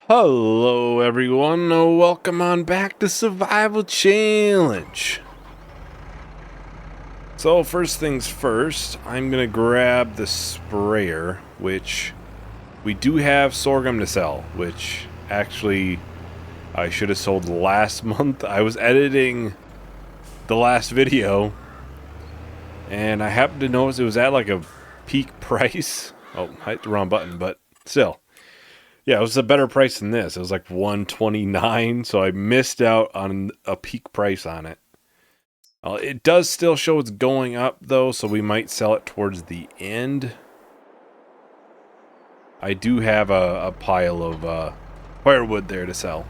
Hello everyone, welcome on back to Survival Challenge. So first things first, I'm gonna grab the sprayer, which we do have sorghum to sell, which actually I should have sold last month. I was editing the last video and I happened to notice it was at like a peak price. Oh, I hit the wrong button, but still. Yeah, it was a better price than this. It was like $129, so I missed out on a peak price on it. It does still show it's going up, though, so we might sell it towards the end. I do have a pile of firewood there to sell.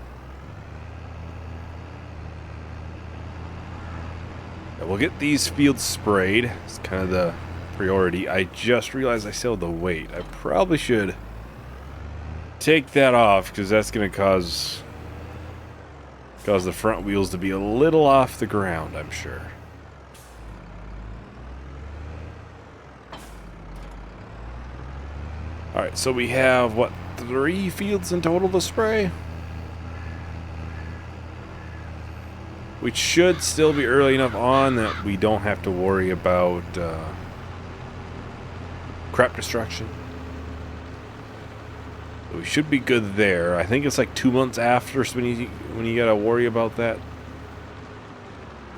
Yeah, we'll get these fields sprayed. It's kind of the priority. I just realized I still have the weight. I probably should take that off, because that's going to cause the front wheels to be a little off the ground, I'm sure. Alright, so we have, what, 3 fields in total to spray? We should still be early enough on that we don't have to worry about crop destruction. We should be good there. I think it's like 2 months after when you gotta worry about that.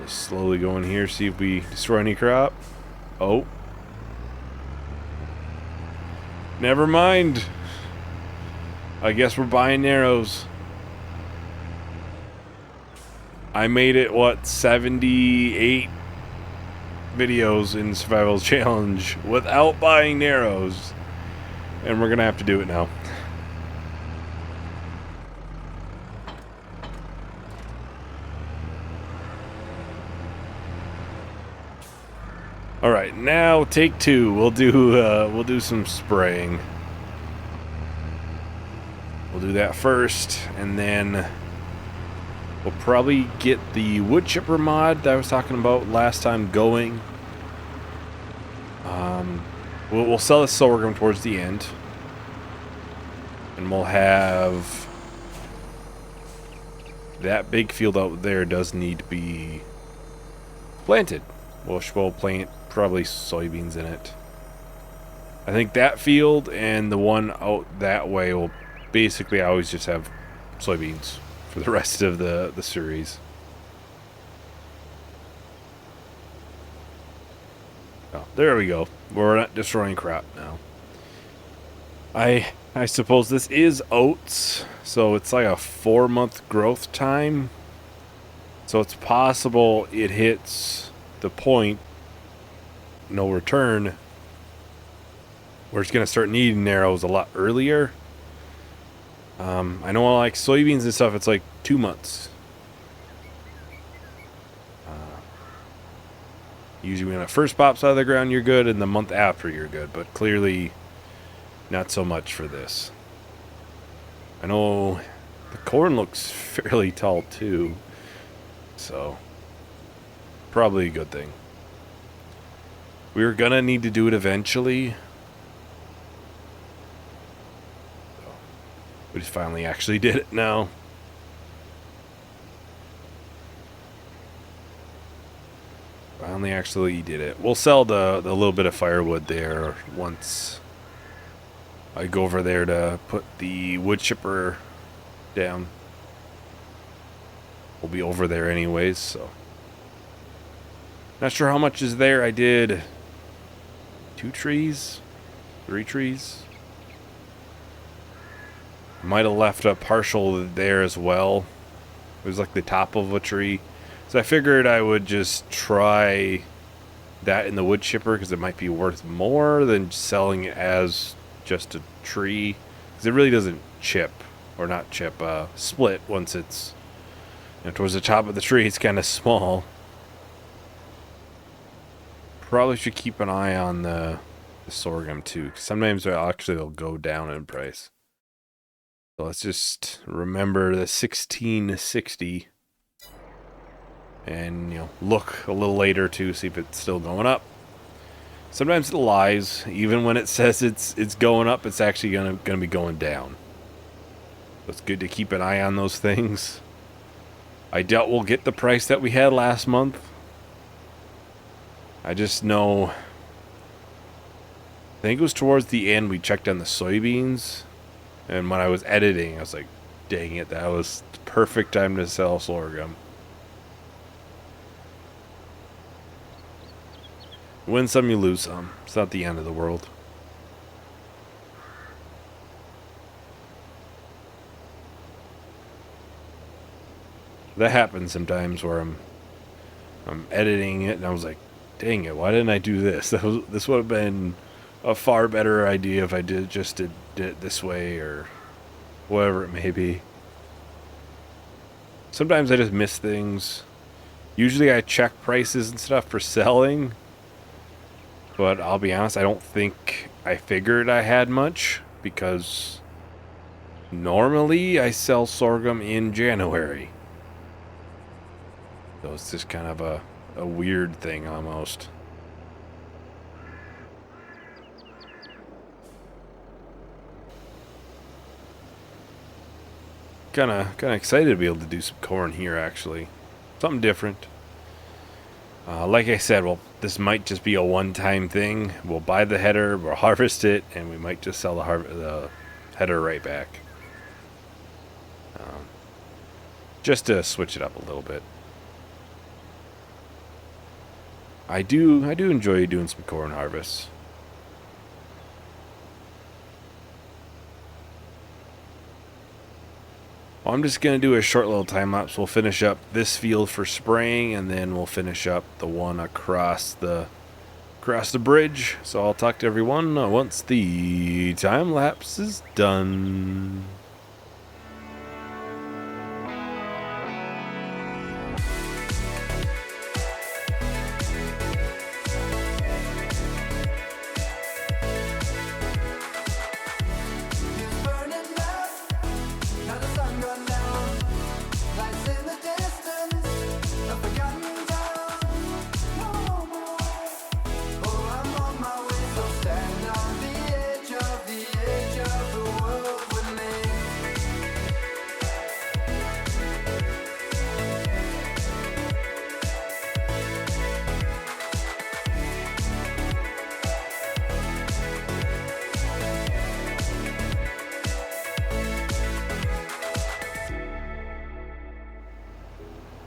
Just slowly go in here, see if we destroy any crop. Oh. Never mind. I guess we're buying narrows. I made it, what, 78 videos in Survival Challenge without buying narrows. And we're gonna have to do it now. All right, now take 2. We'll do some spraying. We'll do that first, and then we'll probably get the wood chipper mod that I was talking about last time going. We'll sell the sorghum towards the end, and we'll have that big field out there does need to be planted. We'll plant probably soybeans in it. I think that field and the one out that way will basically always just have soybeans for the rest of the series. Oh, there we go. We're not destroying crop now. I suppose this is oats, so it's like a 4-month growth time. So it's possible it hits the point, no return, where it's going to start needing narrows a lot earlier. I know like soybeans and stuff, it's like 2 months. Usually when it first pops out of the ground, you're good, and the month after you're good, but clearly not so much for this. I know the corn looks fairly tall too, so probably a good thing. We're gonna need to do it eventually. We just finally actually did it now. Finally actually did it. We'll sell the little bit of firewood there once I go over there to put the wood chipper down. We'll be over there anyways, so. Not sure how much is there. I did 2 trees, 3 trees. Might have left a partial there as well. It was like the top of a tree. So I figured I would just try that in the wood chipper because it might be worth more than selling it as just a tree. Because it really doesn't chip, or not chip, split once it's, you know, towards the top of the tree. It's kind of small. Probably should keep an eye on the sorghum too, 'cause sometimes they'll go down in price. So let's just remember the 1660, and look a little later to see if it's still going up. Sometimes it lies, even when it says it's going up, it's actually gonna be going down. It's good to keep an eye on those things. I doubt we'll get the price that we had last month. I just know, I think it was towards the end we checked on the soybeans, and when I was editing I was like, dang it, that was the perfect time to sell sorghum. Win some, you lose some. It's not the end of the world. That happens sometimes where I'm editing it and I was like, dang it, why didn't I do this? This would have been a far better idea if I did it this way, or whatever it may be. Sometimes I just miss things. Usually I check prices and stuff for selling, but I'll be honest, I don't think I figured I had much, because normally I sell sorghum in January. So it's just kind of a weird thing almost. Kind of excited to be able to do some corn here, actually. Something different. Like I said, well, this might just be a one-time thing. We'll buy the header, we'll harvest it, and we might just sell the header right back. Just to switch it up a little bit. I do enjoy doing some corn harvests. Well, I'm just going to do a short little time lapse. We'll finish up this field for spraying, and then we'll finish up the one across the bridge. So I'll talk to everyone once the time lapse is done.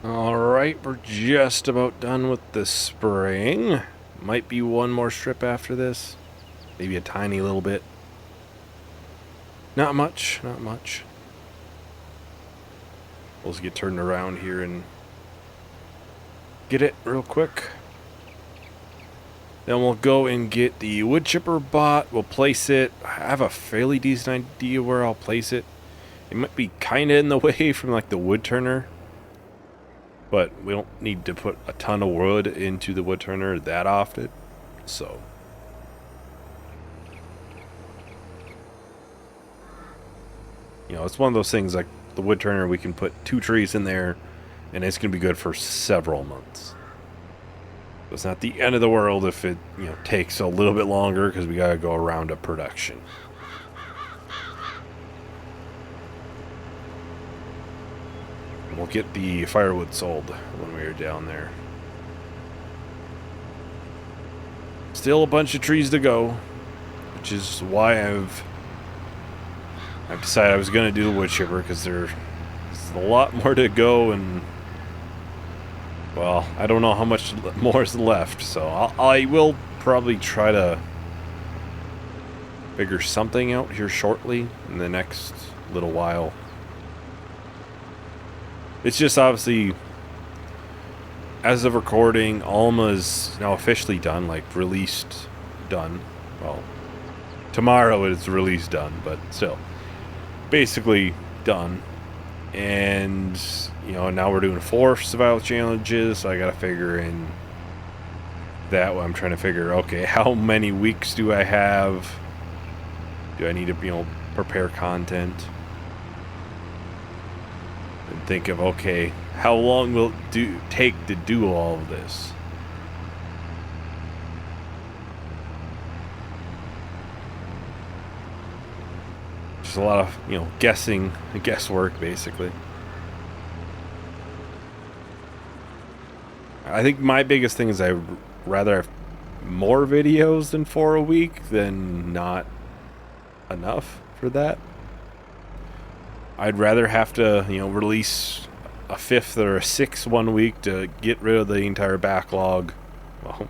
Alright, we're just about done with the spraying. Might be one more strip after this. Maybe a tiny little bit. Not much, not much. We'll just get turned around here and get it real quick. Then we'll go and get the wood chipper bought. We'll place it. I have a fairly decent idea where I'll place it. It might be kind of in the way from like the wood turner. But we don't need to put a ton of wood into the wood turner that often, so. You know, it's one of those things like the wood turner, we can put 2 trees in there, and it's going to be good for several months. So it's not the end of the world if it, you know, takes a little bit longer, because we got to go around to production. We'll get the firewood sold when we are down there. Still a bunch of trees to go, which is why I've decided I was going to do the wood chipper, because there's a lot more to go, and well, I don't know how much more is left, so I will probably try to figure something out here shortly in the next little while. It's just obviously, as of recording, Alma's now officially done, like released, done. Well, tomorrow it's released done, but still, basically done. And, you know, now we're doing 4 survival challenges, so I gotta figure in that. I'm trying to figure, okay, how many weeks do I have? Do I need to, you know, prepare content? And think of, okay, how long will it take to do all of this? just a lot of, you know, guesswork, basically. I think my biggest thing is I'd rather have more videos than 4 a week than not enough for that. I'd rather have to, you know, release a 5th or a 6th one week to get rid of the entire backlog. Well,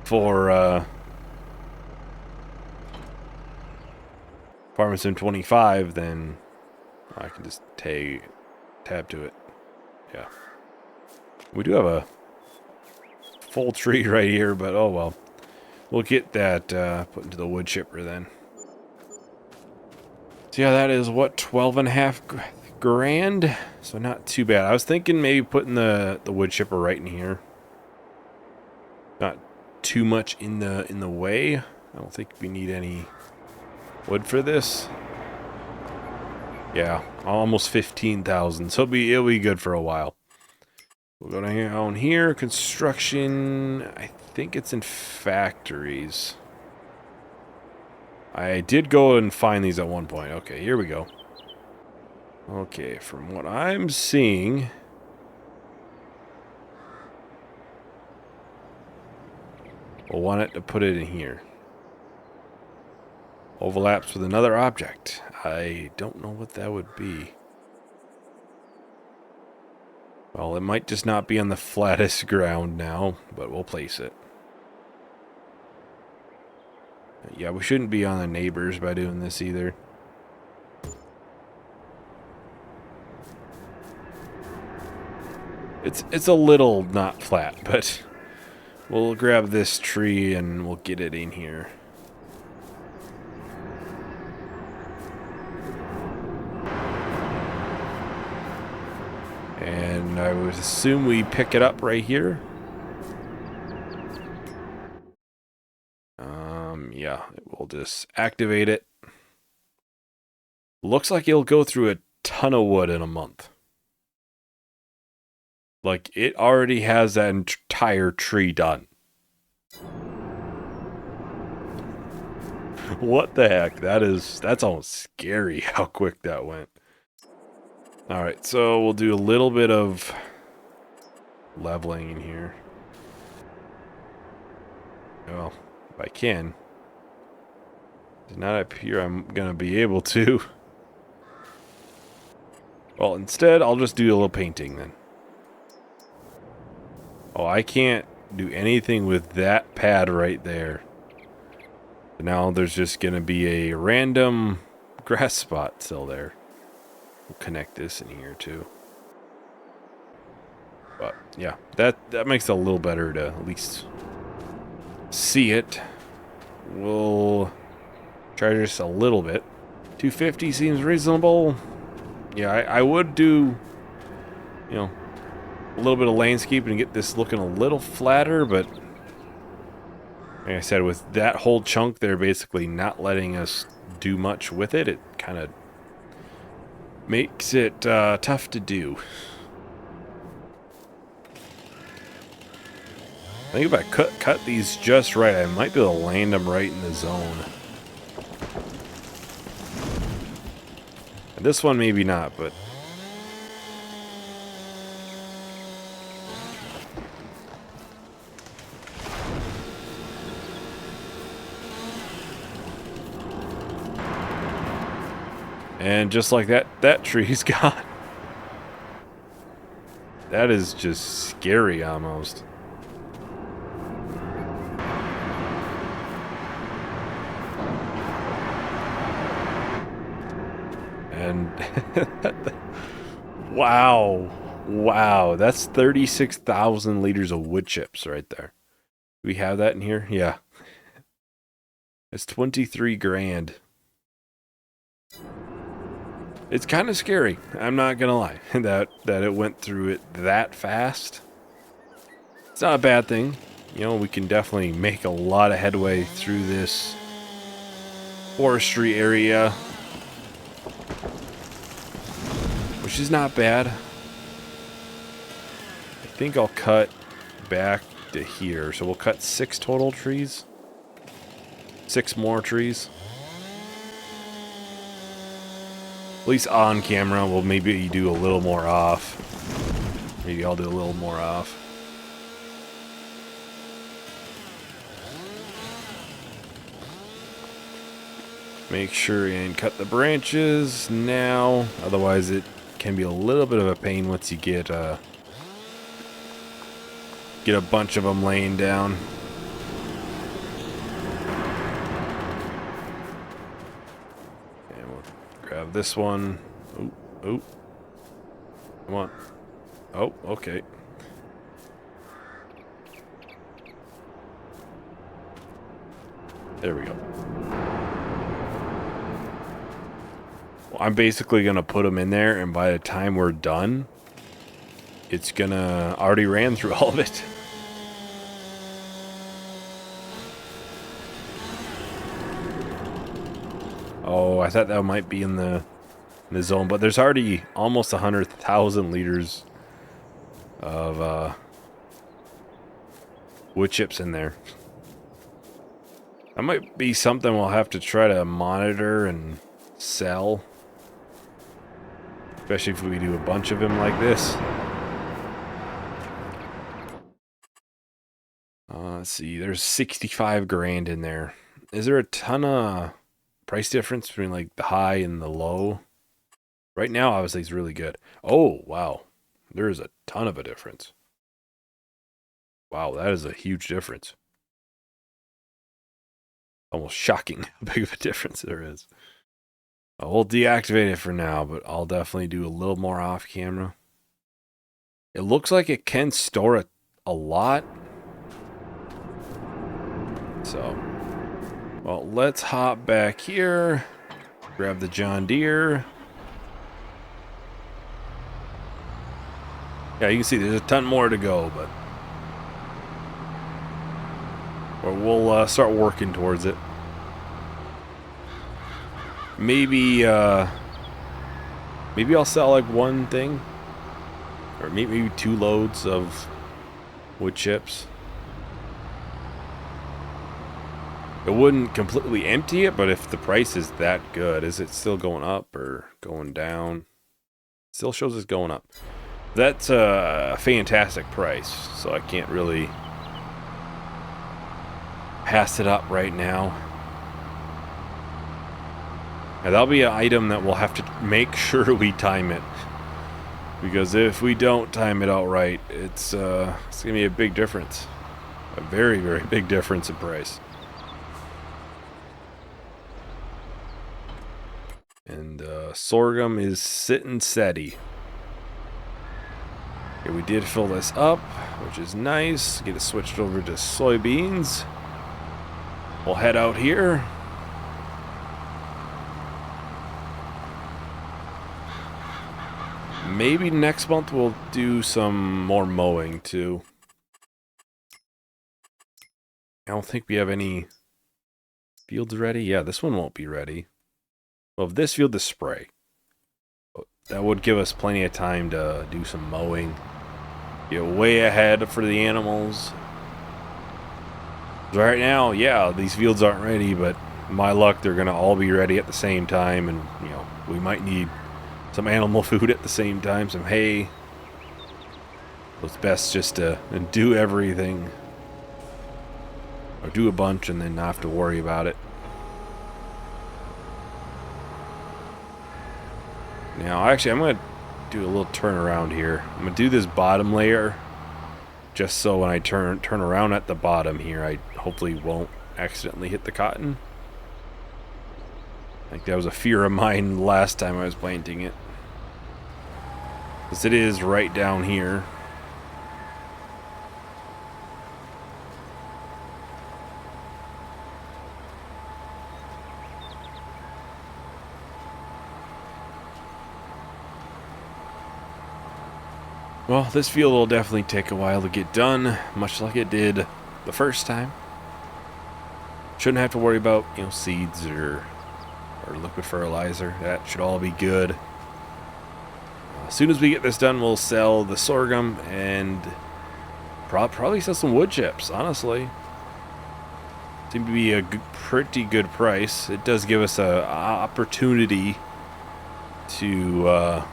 for Farming Sim 25, then I can just tab to it. Yeah. We do have a full tree right here, but oh well. We'll get that put into the wood chipper then. So yeah, that is what, 12.5 grand? So not too bad. I was thinking maybe putting the wood chipper right in here. Not too much in the way. I don't think we need any wood for this. Yeah, almost 15,000. So it'll be good for a while. We'll go down here. Construction. I think it's in factories. I did go and find these at one point. Okay, here we go. Okay, from what I'm seeing, we'll want it to put it in here. Overlaps with another object. I don't know what that would be. Well, it might just not be on the flattest ground now, but we'll place it. Yeah, we shouldn't be on the neighbors by doing this either. It's a little not flat, but we'll grab this tree and we'll get it in here. And I would assume we pick it up right here. Yeah, we'll just activate it. Looks like it'll go through a ton of wood in a month. Like, it already has that entire tree done. What the heck? That's almost scary how quick that went. Alright, so we'll do a little bit of leveling in here. Well, if I can. Does not appear I'm gonna be able to. Well, instead, I'll just do a little painting then. Oh, I can't do anything with that pad right there. Now there's just gonna be a random grass spot still there. We'll connect this in here too. But yeah, that makes it a little better to at least see it. We'll charge this a little bit. 250 seems reasonable. Yeah, I would do, you know, a little bit of landscaping and get this looking a little flatter, but like I said, with that whole chunk, they're basically not letting us do much with it. It kind of makes it tough to do. I think if I cut these just right, I might be able to land them right in the zone. And this one maybe not, but and just like that, that tree's gone. That is just scary almost. And wow, that's 36,000 liters of wood chips right there. Do we have that in here? Yeah. It's 23 grand. It's kind of scary, I'm not gonna lie, that it went through it that fast. It's not a bad thing. You know, we can definitely make a lot of headway through this forestry area, which is not bad. I think I'll cut back to here, so we'll cut 6 total trees. 6 more trees. At least on camera, we'll maybe do a little more off. Maybe I'll do a little more off. Make sure and cut the branches now, otherwise it can be a little bit of a pain once you get a bunch of them laying down. And we'll grab this one. Oh, oh. Come on. Oh, okay. There we go. I'm basically going to put them in there, and by the time we're done, it's going to already ran through all of it. Oh, I thought that might be in the zone, but there's already almost 100,000 liters of wood chips in there. That might be something we'll have to try to monitor and sell. Especially if we do a bunch of them like this. Let's see, there's 65 grand in there. Is there a ton of price difference between like the high and the low? Right now, obviously, it's really good. Oh, wow. There is a ton of a difference. Wow, that is a huge difference. Almost shocking how big of a difference there is. We'll deactivate it for now, but I'll definitely do a little more off camera. It looks like it can store a lot. So, well, let's hop back here. Grab the John Deere. Yeah, you can see there's a ton more to go, but we'll start working towards it. Maybe maybe I'll sell like one thing, or maybe 2 loads of wood chips. It wouldn't completely empty it, but if the price is that good, is it still going up or going down? Still shows it's going up. That's a fantastic price, so I can't really pass it up right now. Now, that'll be an item that we'll have to make sure we time it, because if we don't time it out right, it's gonna be a big difference, a very, very big difference in price. And sorghum is sitting steady. Okay, we did fill this up, which is nice. Get it switched over to soybeans. We'll head out here. Maybe next month we'll do some more mowing too. I don't think we have any fields ready. Yeah, this one won't be ready. Well, if this field is spray, that would give us plenty of time to do some mowing. Get way ahead for the animals. Right now, yeah, these fields aren't ready, but my luck, they're going to all be ready at the same time, and, you know, we might need some animal food at the same time, some hay. So it's best just to do everything, or do a bunch and then not have to worry about it. Now, actually, I'm going to do a little turnaround here. I'm going to do this bottom layer, just so when I turn around at the bottom here, I hopefully won't accidentally hit the cotton. I think that was a fear of mine last time I was planting it, because it is right down here. Well, this field will definitely take a while to get done, much like it did the first time. Shouldn't have to worry about, you know, seeds or liquid fertilizer. That should all be good. As soon as we get this done, we'll sell the sorghum and probably sell some wood chips, honestly. Seems to be a pretty good price. It does give us an opportunity to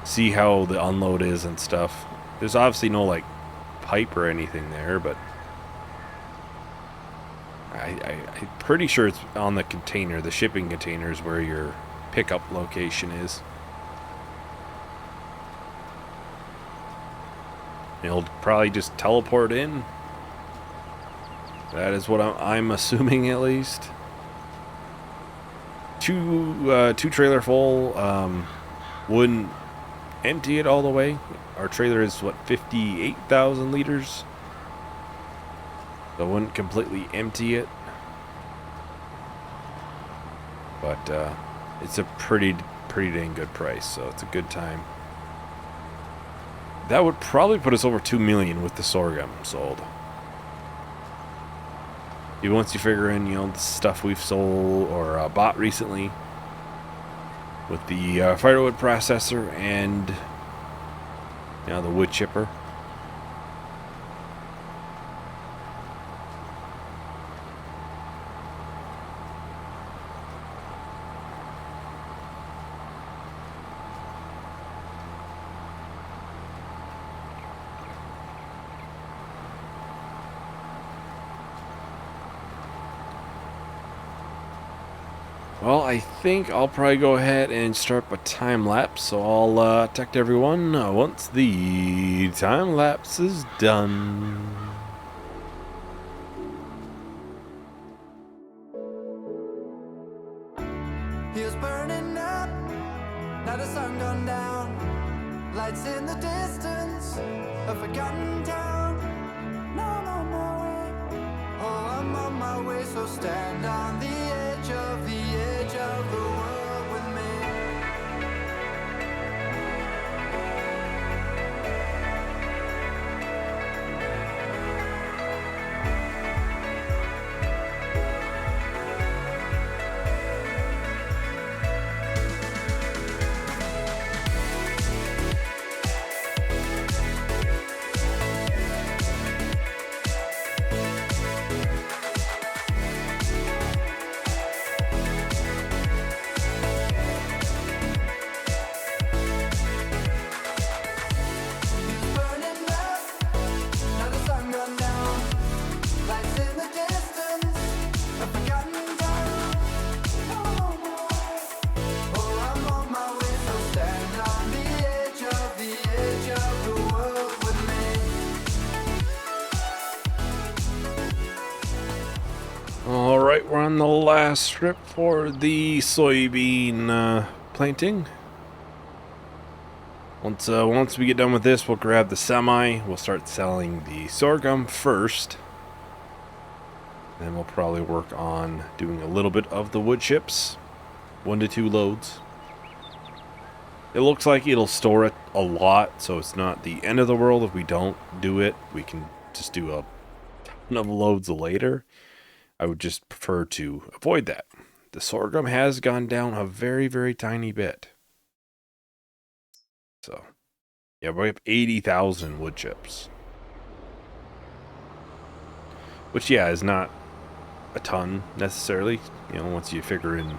see how the unload is and stuff. There's obviously no like pipe or anything there, but I'm pretty sure it's on the container, the shipping containers, where your pickup location is. It'll probably just teleport in. That is what I'm assuming, at least. Two trailer full. Wouldn't empty it all the way. Our trailer is what, 58,000 liters. So I wouldn't completely empty it. But it's a pretty dang good price, so it's a good time. That would probably put us over 2 million with the sorghum sold. Once you figure in, you know, the stuff we've sold or bought recently with the firewood processor and, you know, the wood chipper. Well, I think I'll probably go ahead and start a time lapse, so I'll talk to everyone once the time lapse is done. He was burning up, now the sun gone down. Lights in the distance, a forgotten town. Now I'm on my way, oh I'm on my way. So stand on the edge of the world with me. Alright, we're on the last strip for the soybean planting. Once we get done with this, we'll grab the semi. We'll start selling the sorghum first. Then we'll probably work on doing a little bit of the wood chips. 1 to 2 loads. It looks like it'll store it a lot, so it's not the end of the world if we don't do it. We can just do a ton of loads later. I would just prefer to avoid that. The sorghum has gone down a very, very tiny bit. So, yeah, we have 80,000 wood chips. Which, yeah, is not a ton necessarily. You know, once you figure in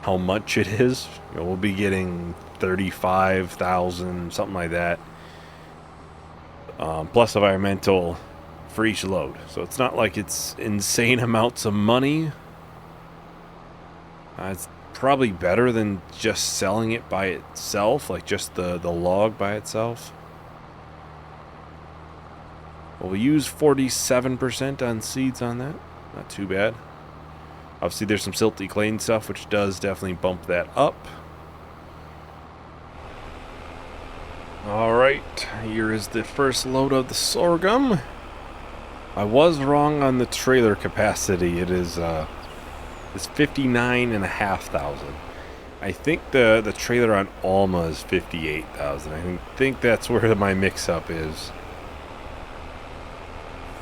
how much it is, you know, we'll be getting 35,000, something like that. Plus environmental for each load. So it's not like it's insane amounts of money. It's probably better than just selling it by itself, like just the log by itself. Well, we use 47% on seeds on that. Not too bad. Obviously there's some silty clay and stuff, which does definitely bump that up. Alright, here is the first load of the sorghum. I was wrong on the trailer capacity. It is it's 59,500. I think the trailer on Alma is 58,000. I think that's where my mix-up is.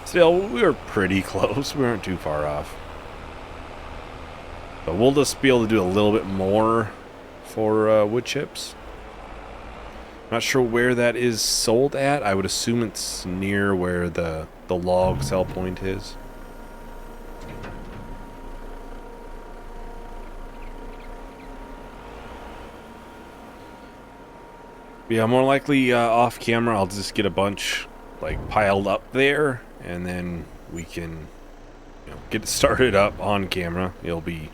Still, we were pretty close. We weren't too far off. But we'll just be able to do a little bit more for wood chips. Not sure where that is sold at. I would assume it's near where the log sell point is. Yeah, more likely off camera, I'll just get a bunch like piled up there, and then we can, you know, get it started up on camera. You'll be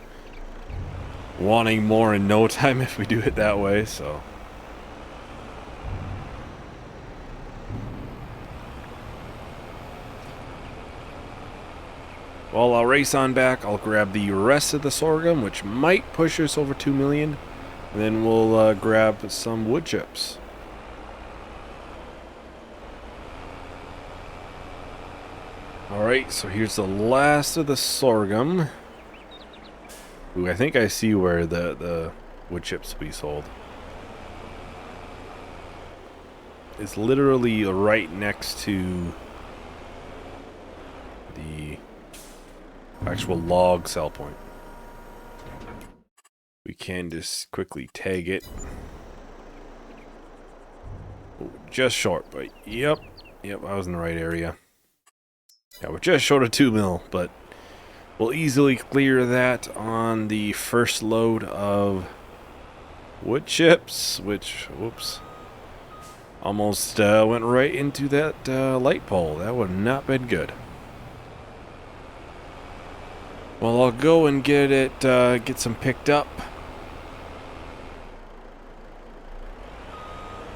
wanting more in no time if we do it that way, so. Well, I'll race on back. I'll grab the rest of the sorghum, which might push us over 2 million, and then we'll grab some wood chips. Alright, so here's the last of the sorghum. Ooh, I think I see where the wood chips will be sold. It's literally right next to the actual log sell point. We can just quickly tag it. Ooh, just short, but yep, I was in the right area. Yeah, we're just short of 2 mil, but we'll easily clear that on the first load of wood chips, which, whoops, almost went right into that light pole. That would have not been good. Well, I'll go and get it, get some picked up.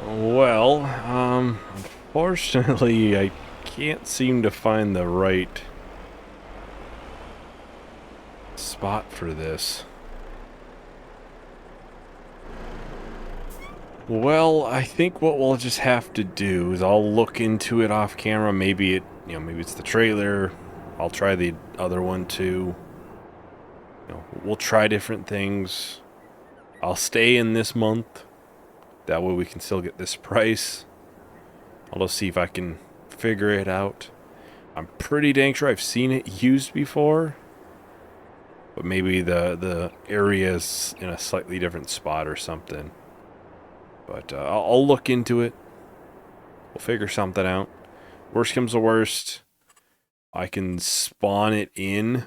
Well, unfortunately, I can't seem to find the right spot for this. Well, I think what we'll just have to do is I'll look into it off camera. Maybe it, you know, maybe it's the trailer. I'll try the other one too. You know, we'll try different things. I'll stay in this month. That way we can still get this price. I'll just see if I can figure it out. I'm pretty dang sure I've seen it used before. But maybe the area's in a slightly different spot or something. But I'll look into it. We'll figure something out. Worst comes to worst, I can spawn it in.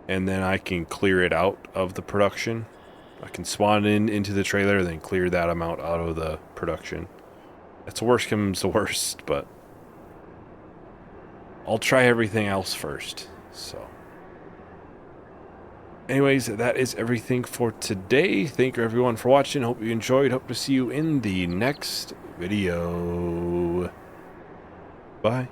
And then I can clear it out of the production. I can spawn it into the trailer, then clear that amount out of the production. That's worst comes to worst, but I'll try everything else first. So, anyways, that is everything for today. Thank you everyone for watching. Hope you enjoyed. Hope to see you in the next video. Bye.